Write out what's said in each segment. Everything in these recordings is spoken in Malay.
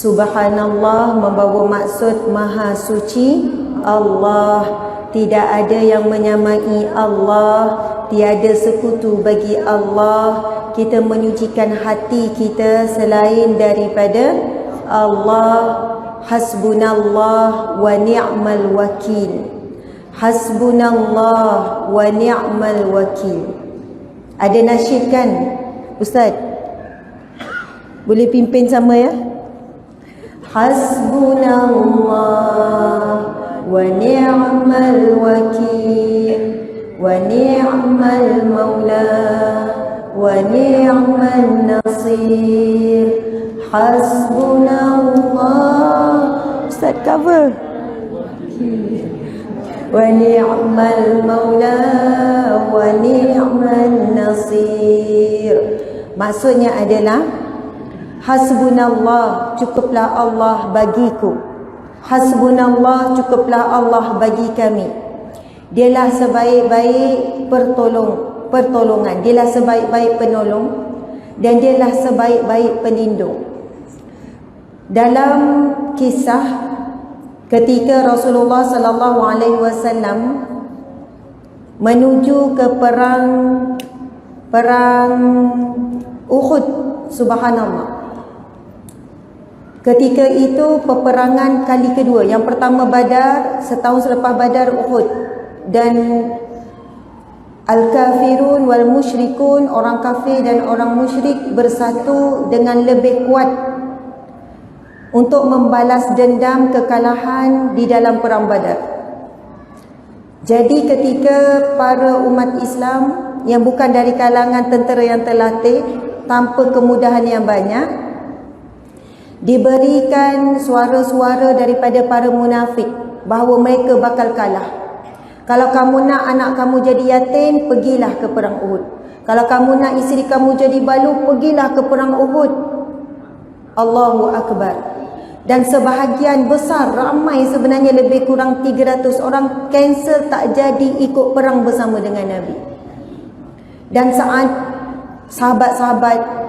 Subhanallah membawa maksud Maha Suci Allah. Tidak ada yang menyamai Allah, tiada sekutu bagi Allah. Kita menyucikan hati kita selain daripada Allah. Hasbunallah wa ni'mal wakil. Hasbunallah wa ni'mal wakil. Ada nasyid kan Ustaz? Boleh pimpin sama ya? Hasbunallah wa ni'mal wakil wa ni'mal maula wa ni'mal nasir. Hasbunallah. Ustaz cover. Wa ni'mal maula wa ni'mal nasir. Maksudnya adalah hasbunallah, cukuplah Allah bagiku. Hasbunallah, cukuplah Allah bagi kami. Dialah sebaik-baik pertolongan. Dialah sebaik-baik penolong dan dialah sebaik-baik pelindung. Dalam kisah ketika Rasulullah sallallahu alaihi wasallam menuju ke perang Uhud, subhanallah. Ketika itu peperangan kali kedua. Yang pertama Badar, setahun selepas Badar Uhud. Dan al-kafirun wal musyrikun, orang kafir dan orang musyrik bersatu dengan lebih kuat untuk membalas dendam kekalahan di dalam perang Badar. Jadi ketika para umat Islam yang bukan dari kalangan tentera yang terlatih, tanpa kemudahan yang banyak, diberikan suara-suara daripada para munafik bahawa mereka bakal kalah. Kalau kamu nak anak kamu jadi yatim, pergilah ke perang Uhud. Kalau kamu nak isteri kamu jadi balu, pergilah ke perang Uhud. Allahu Akbar. Dan sebahagian besar, ramai sebenarnya lebih kurang 300 orang cancel tak jadi ikut perang bersama dengan Nabi. Dan saat sahabat-sahabat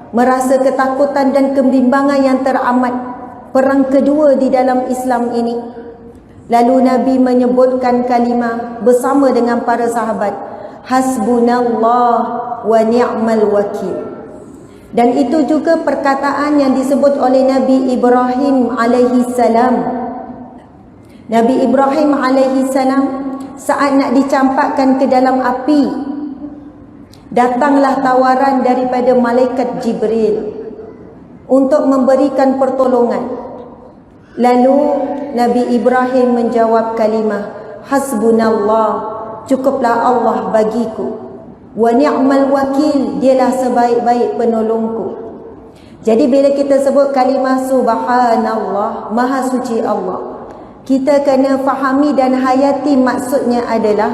merasa ketakutan dan kebimbangan yang teramat, perang kedua di dalam Islam ini, lalu Nabi menyebutkan kalimah bersama dengan para sahabat, hasbunallah wa ni'mal wakil. Dan itu juga perkataan yang disebut oleh Nabi Ibrahim alaihi salam. Nabi Ibrahim alaihi salam saat nak dicampakkan ke dalam api, datanglah tawaran daripada malaikat Jibril untuk memberikan pertolongan. Lalu Nabi Ibrahim menjawab kalimah hasbunallah, cukuplah Allah bagiku. Wa ni'mal wakil, dialah sebaik-baik penolongku. Jadi bila kita sebut kalimah subhanallah, maha suci Allah, kita kena fahami dan hayati maksudnya adalah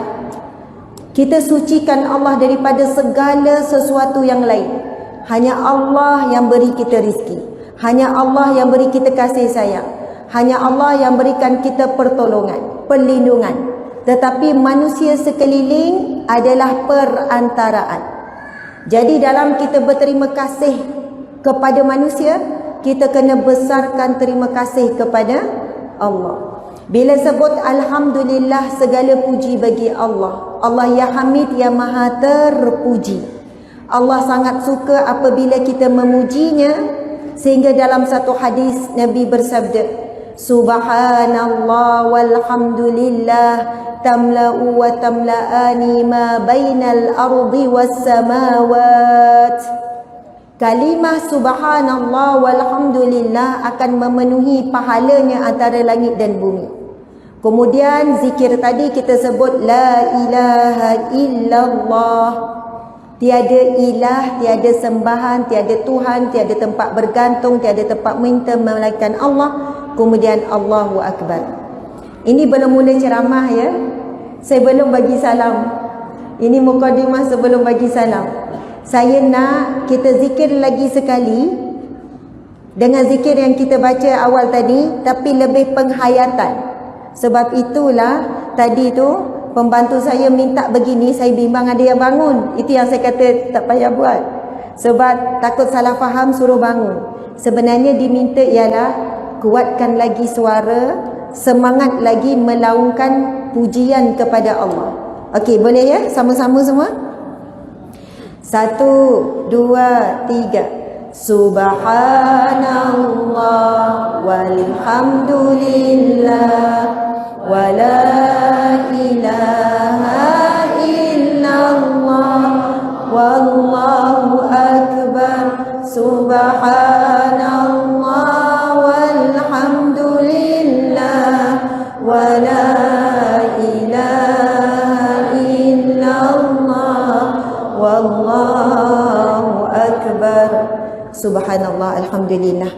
kita sucikan Allah daripada segala sesuatu yang lain. Hanya Allah yang beri kita rizki. Hanya Allah yang beri kita kasih sayang. Hanya Allah yang berikan kita pertolongan, perlindungan. Tetapi manusia sekeliling adalah perantaraan. Jadi dalam kita berterima kasih kepada manusia, kita kena besarkan terima kasih kepada Allah. Bila sebut alhamdulillah, segala puji bagi Allah. Allah ya Hamid, ya Maha terpuji. Allah sangat suka apabila kita memujinya, sehingga dalam satu hadis Nabi bersabda, subhanallah walhamdulillah tamla'u wa tamla'ani ma bainal ardi was samawat. Kalimah subhanallah walhamdulillah akan memenuhi pahalanya antara langit dan bumi. Kemudian zikir tadi kita sebut la ilaha illallah. Tiada ilah, tiada sembahan, tiada Tuhan, tiada tempat bergantung, tiada tempat minta melainkan Allah. Kemudian Allahu Akbar. Ini belum mula ceramah ya. Saya belum bagi salam. Ini mukadimah sebelum bagi salam. Saya nak kita zikir lagi sekali dengan zikir yang kita baca awal tadi, tapi lebih penghayatan. Sebab itulah tadi tu pembantu saya minta begini, saya bimbang ada yang bangun. Itu yang saya kata tak payah buat. Sebab takut salah faham, suruh bangun. Sebenarnya diminta ialah kuatkan lagi suara, semangat lagi melaungkan pujian kepada Allah. Okey, boleh ya? Sama-sama semua? 1, 2, 3. Subhanallah walhamdulillah wa la ilaha illallah wallahu akbar. Subhanallah walhamdulillah wa la ilaha illallah wallahu akbar. Subhanallah, alhamdulillah.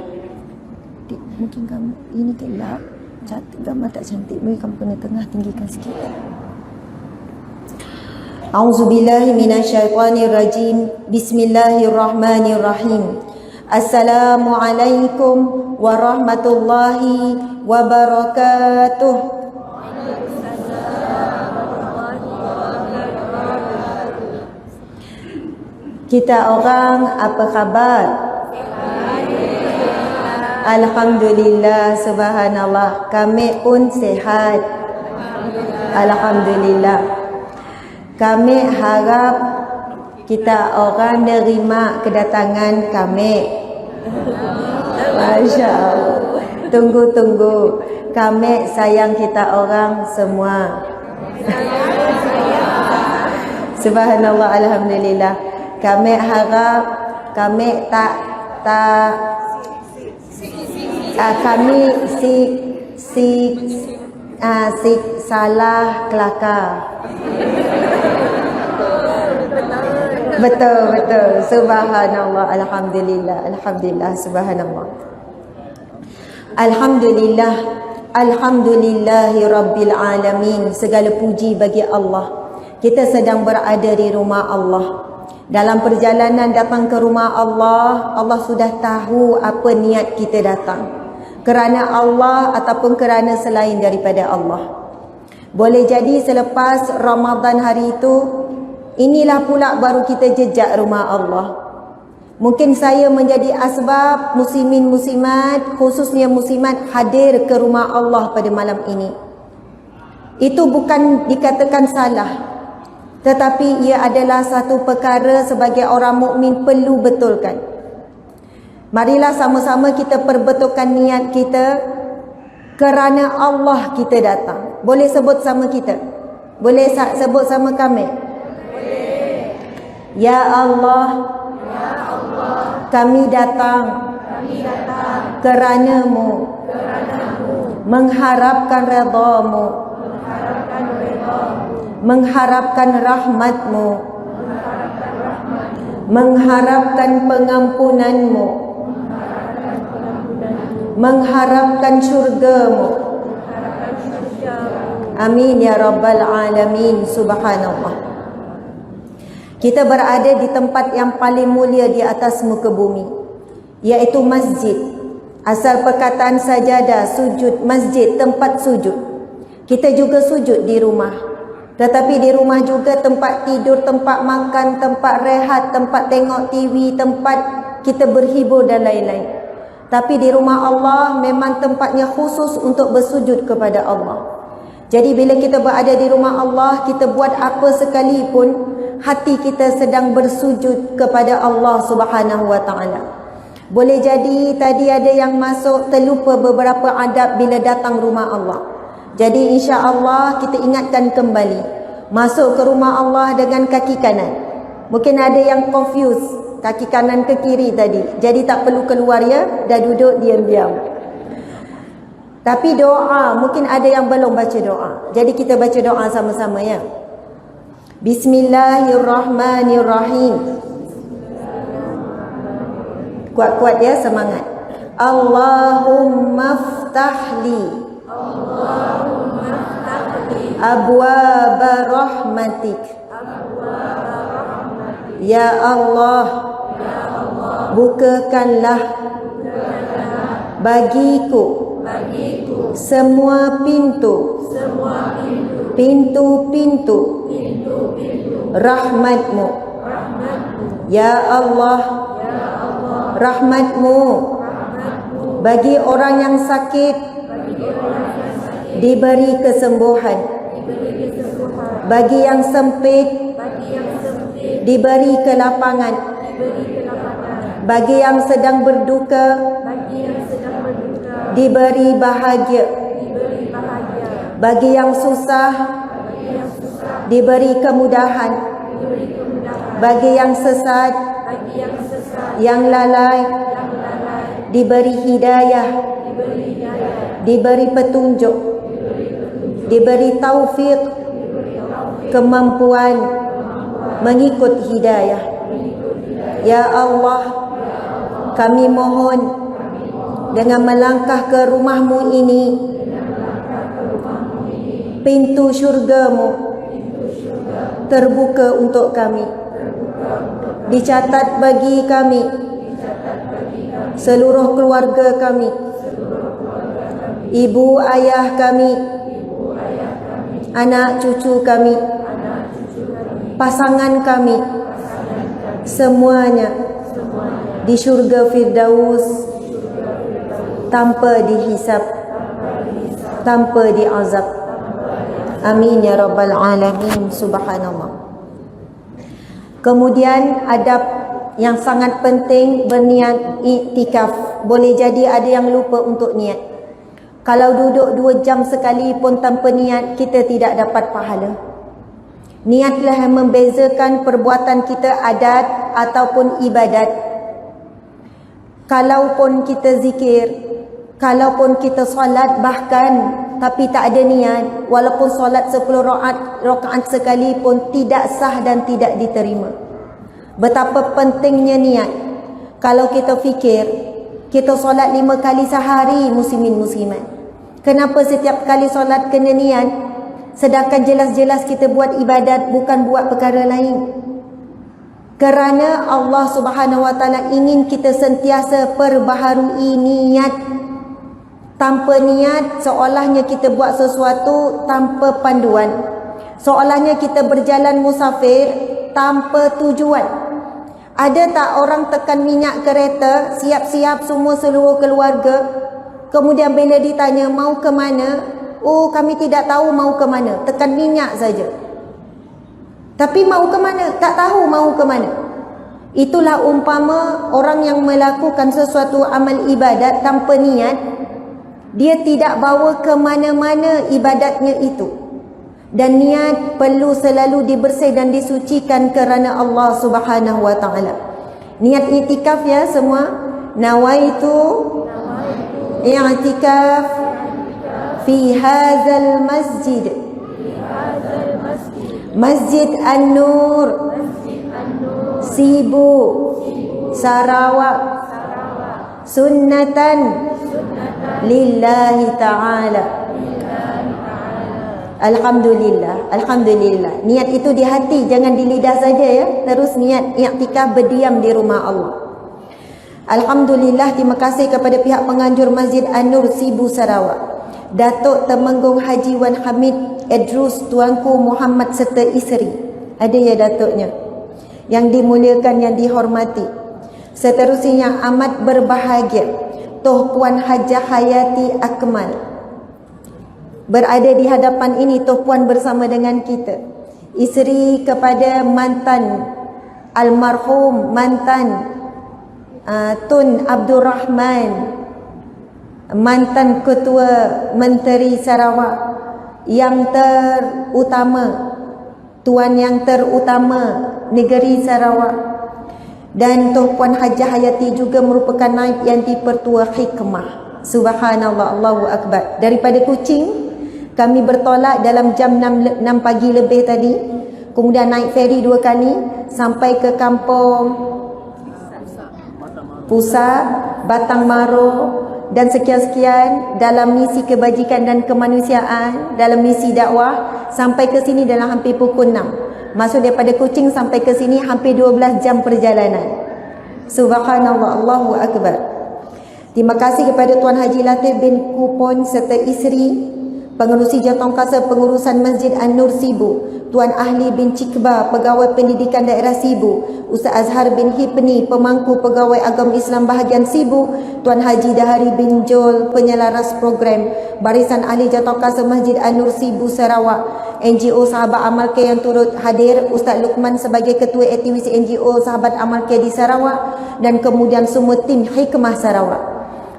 Mungkin kamu ini gelap, cantik, gambar tak cantik. Mungkin kamu kena tengah, tinggikan sikit. A'udzubillahi minasyaitonirrajim. Bismillahirrahmanirrahim. Assalamualaikum warahmatullahi wabarakatuh. Kita orang apa khabar? Alhamdulillah, subhanallah. Kami pun sihat. Alhamdulillah. Kami harap kita orang nerima kedatangan kami. Masya Allah. Tunggu. Kami sayang kita orang semua. Subhanallah, alhamdulillah. Kami harap kami tak kami salah kelakar. Betul. Subhanallah, alhamdulillah, subhanallah. Alhamdulillahi rabbil alamin. Segala puji bagi Allah. Kita sedang berada di rumah Allah. Dalam perjalanan datang ke rumah Allah, Allah sudah tahu apa niat kita datang. Kerana Allah ataupun kerana selain daripada Allah. Boleh jadi selepas Ramadan hari itu, inilah pula baru kita jejak rumah Allah. Mungkin saya menjadi asbab muslimin muslimat, khususnya muslimat, hadir ke rumah Allah pada malam ini. Itu bukan dikatakan salah, tetapi ia adalah satu perkara sebagai orang mukmin perlu betulkan. Marilah sama-sama kita perbetulkan niat kita. Kerana Allah kita datang. Boleh sebut sama kita? Boleh sebut sama kami? Boleh. Ya Allah, kami datang kerana-Mu, mengharapkan redha-Mu, mengharapkan rahmat-Mu, mengharapkan pengampunan-Mu, mengharapkan syurga-Mu. Amin ya rabbal alamin. Subhanallah. Kita berada di tempat yang paling mulia di atas muka bumi, iaitu masjid. Asal perkataan sajadah, sujud, masjid, tempat sujud. Kita juga sujud di rumah. Tetapi di rumah juga tempat tidur, tempat makan, tempat rehat, tempat tengok TV, tempat kita berhibur dan lain-lain. Tapi di rumah Allah memang tempatnya khusus untuk bersujud kepada Allah. Jadi bila kita berada di rumah Allah, kita buat apa sekalipun, hati kita sedang bersujud kepada Allah Subhanahu wa taala. Boleh jadi tadi ada yang masuk terlupa beberapa adab bila datang rumah Allah. Jadi insya-Allah kita ingatkan kembali. Masuk ke rumah Allah dengan kaki kanan. Mungkin ada yang confuse. Kaki kanan ke kiri tadi. Jadi tak perlu keluar ya. Dah duduk diam-diam. Tapi doa. Mungkin ada yang belum baca doa. Jadi kita baca doa sama-sama ya. Bismillahirrahmanirrahim. Kuat-kuat ya, semangat. Allahumma ftahli abwaaba rahmatik. Ya Allah, bukakanlah bagiku semua pintu-pintu rahmat-Mu. Ya Allah, rahmat-Mu Bagi orang yang sakit, diberi kesembuhan. Bagi yang sempit, diberi kelapangan. Bagi yang sedang berduka, diberi bahagia. Bagi yang susah, diberi kemudahan. Bagi yang sesat, yang lalai, diberi hidayah, diberi petunjuk, diberi taufik, kemampuan mengikut hidayah. Ya Allah, kami mohon dengan melangkah ke rumah-Mu ini, pintu syurga-Mu terbuka untuk kami. Dicatat bagi kami, seluruh keluarga kami, ibu ayah kami, anak cucu kami, pasangan kami, semuanya di syurga Firdaus tanpa dihisab, tanpa diazab. Amin ya rabbal alamin. Subhanallah. Kemudian adab yang sangat penting berniat iktikaf. Boleh jadi ada yang lupa untuk niat. Kalau duduk 2 jam sekali pun tanpa niat, kita tidak dapat pahala. Niatlah yang membezakan perbuatan kita adat ataupun ibadat. Kalaupun kita zikir, kalaupun kita solat bahkan tapi tak ada niat, walaupun solat 10 rakaat sekalipun tidak sah dan tidak diterima. Betapa pentingnya niat. Kalau kita fikir, kita solat 5 kali sehari muslimin muslimat, kenapa setiap kali solat kena niat? Sedangkan jelas-jelas kita buat ibadat, bukan buat perkara lain. Kerana Allah Subhanahu Wa Taala ingin kita sentiasa perbaharui niat. Tanpa niat, seolahnya kita buat sesuatu tanpa panduan. Seolahnya kita berjalan musafir tanpa tujuan. Ada tak orang tekan minyak kereta, siap-siap semua seluruh keluarga, kemudian bila ditanya mau ke mana, oh kami tidak tahu mau ke mana, tekan minyak saja. Tapi mau ke mana? Tak tahu mau ke mana. Itulah umpama orang yang melakukan sesuatu amal ibadat tanpa niat, dia tidak bawa ke mana-mana ibadatnya itu. Dan niat perlu selalu dibersih dan disucikan kerana Allah Subhanahu Wa Taala. Niat iktikaf ya semua. Nawaitu i'tikaf fi hadzal masjid. Masjid An-Nur, Sibu, Sarawak. Sunnatan lillahi ta'ala. Alhamdulillah, alhamdulillah. Niat itu di hati, jangan di lidah saja ya. Terus niat i'tikaf berdiam di rumah Allah. Alhamdulillah, terima kasih kepada pihak penganjur Masjid An-Nur Sibu Sarawak, Datuk Temenggung Haji Wan Hamid Idrus Tuanku Muhammad serta isteri. Ada ya datuknya. Yang dimuliakan, yang dihormati. Seterusnya yang amat berbahagia, Tuh Puan Hajah Hayati Akmal. Berada di hadapan ini Tuh Puan bersama dengan kita. Isteri kepada mantan almarhum, mantan Tun Abdul Rahman, mantan Ketua Menteri Sarawak yang terutama, Tuan yang terutama negeri Sarawak. Dan Tuh Puan Hajah Hayati juga merupakan naib yang di-Pertua Hikmah. Subhanallah, Allahu Akbar. Daripada Kuching, kami bertolak dalam jam 6 pagi lebih tadi. Kemudian naik feri 2 kali sampai ke kampung Pusat, Batang Maro dan sekian-sekian dalam misi kebajikan dan kemanusiaan, dalam misi dakwah. Sampai ke sini dalam hampir pukul 6. Masuk daripada Kuching sampai ke sini hampir 12 jam perjalanan. Subhanallah, Allahu Akbar. Terima kasih kepada Tuan Haji Latif bin Kupon serta isteri Pengerusi Jawatankuasa Pengurusan Masjid An-Nur Sibu, Tuan Ahli bin Cikba, Pegawai Pendidikan Daerah Sibu, Ustaz Azhar bin Hipni, Pemangku Pegawai Agama Islam Bahagian Sibu, Tuan Haji Dahari bin Jol, Penyelaras Program, Barisan Ahli Jawatankuasa Masjid An-Nur Sibu Sarawak, NGO Sahabat Amal Care yang turut hadir, Ustaz Luqman sebagai Ketua Aktivisi NGO Sahabat Amal Care di Sarawak, dan kemudian semua tim Hikmah Sarawak.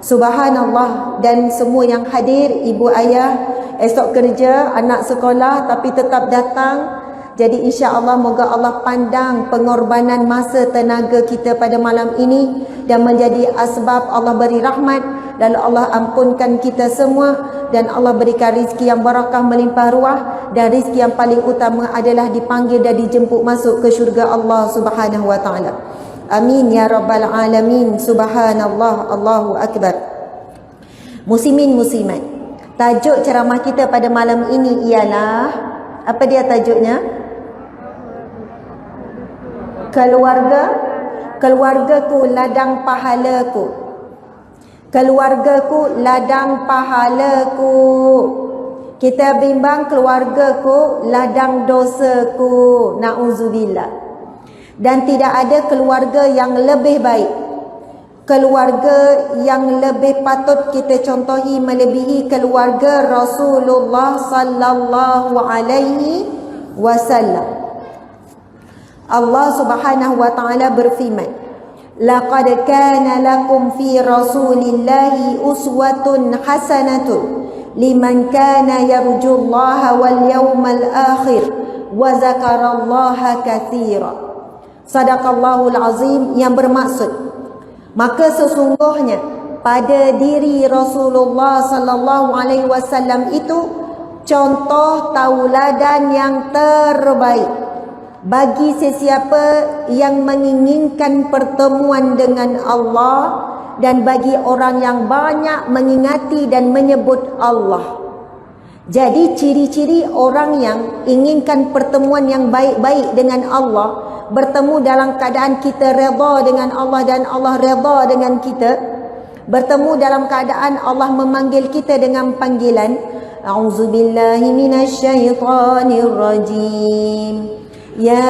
Subhanallah, dan semua yang hadir, ibu ayah, esok kerja, anak sekolah tapi tetap datang. Jadi insya-Allah moga Allah pandang pengorbanan masa tenaga kita pada malam ini dan menjadi asbab Allah beri rahmat dan Allah ampunkan kita semua dan Allah berikan rezeki yang barakah melimpah ruah, dan rezeki yang paling utama adalah dipanggil dan dijemput masuk ke syurga Allah Subhanahu wa taala. Amin ya rabbal alamin. Subhanallah, Allahu akbar. Muslimin muslimat, tajuk ceramah kita pada malam ini ialah, apa dia tajuknya? Keluargaku ladang pahalaku. Keluargaku ladang pahalaku. Kita bimbang keluargaku ladang dosaku. Na'udzubillah. Dan tidak ada keluarga yang lebih baik, keluarga yang lebih patut kita contohi melebihi keluarga Rasulullah sallallahu alaihi wasallam. Allah Subhanahu wa taala berfirman, "Laqad kana lakum fi Rasulillahi uswatun hasanatun liman kana yarjullaha wal yawmal akhir wa zakarallaha katsira." Sadaqallahul azim, yang bermaksud, maka sesungguhnya pada diri Rasulullah sallallahu alaihi wasallam itu contoh tauladan yang terbaik bagi sesiapa yang menginginkan pertemuan dengan Allah dan bagi orang yang banyak mengingati dan menyebut Allah. Jadi ciri-ciri orang yang inginkan pertemuan yang baik-baik dengan Allah, bertemu dalam keadaan kita redha dengan Allah dan Allah redha dengan kita, bertemu dalam keadaan Allah memanggil kita dengan panggilan A'udzubillahi minasyaitonir rajim. Ya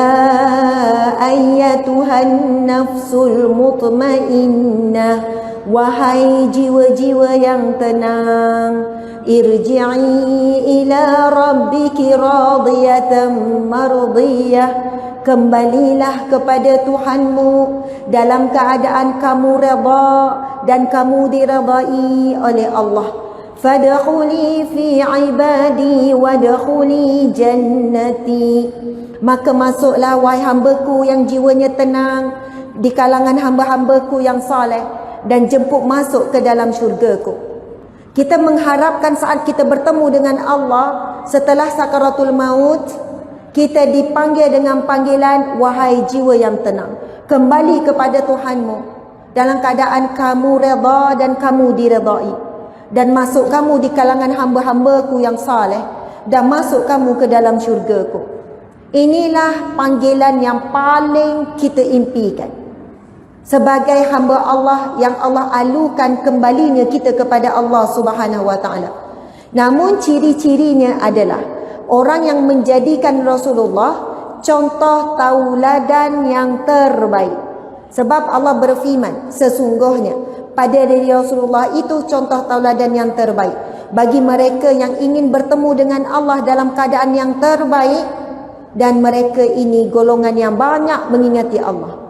ayyatuhan nafsul mutmainnah, wahai jiwa-jiwa yang tenang, irji'i ila rabbiki radiyatan mardiyah, kembalilah kepada Tuhanmu dalam keadaan kamu redha dan kamu diredai oleh Allah. Fadkhuli fi ibadi wadkhuli jannati, maka masuklah wahai hambaku yang jiwanya tenang di kalangan hamba-hambaku yang saleh dan jemput masuk ke dalam syurgaku. Kita mengharapkan saat kita bertemu dengan Allah setelah sakaratul maut, kita dipanggil dengan panggilan wahai jiwa yang tenang, kembali kepada Tuhanmu dalam keadaan kamu redha dan kamu diredai, dan masuk kamu di kalangan hamba-hambaku yang saleh dan masuk kamu ke dalam syurgaku. Inilah panggilan yang paling kita impikan sebagai hamba Allah yang Allah alukan kembalinya kita kepada Allah Subhanahu wa taala. Namun ciri-cirinya adalah orang yang menjadikan Rasulullah contoh tauladan yang terbaik. Sebab Allah berfirman, sesungguhnya pada diri Rasulullah itu contoh tauladan yang terbaik bagi mereka yang ingin bertemu dengan Allah dalam keadaan yang terbaik, dan mereka ini golongan yang banyak mengingati Allah.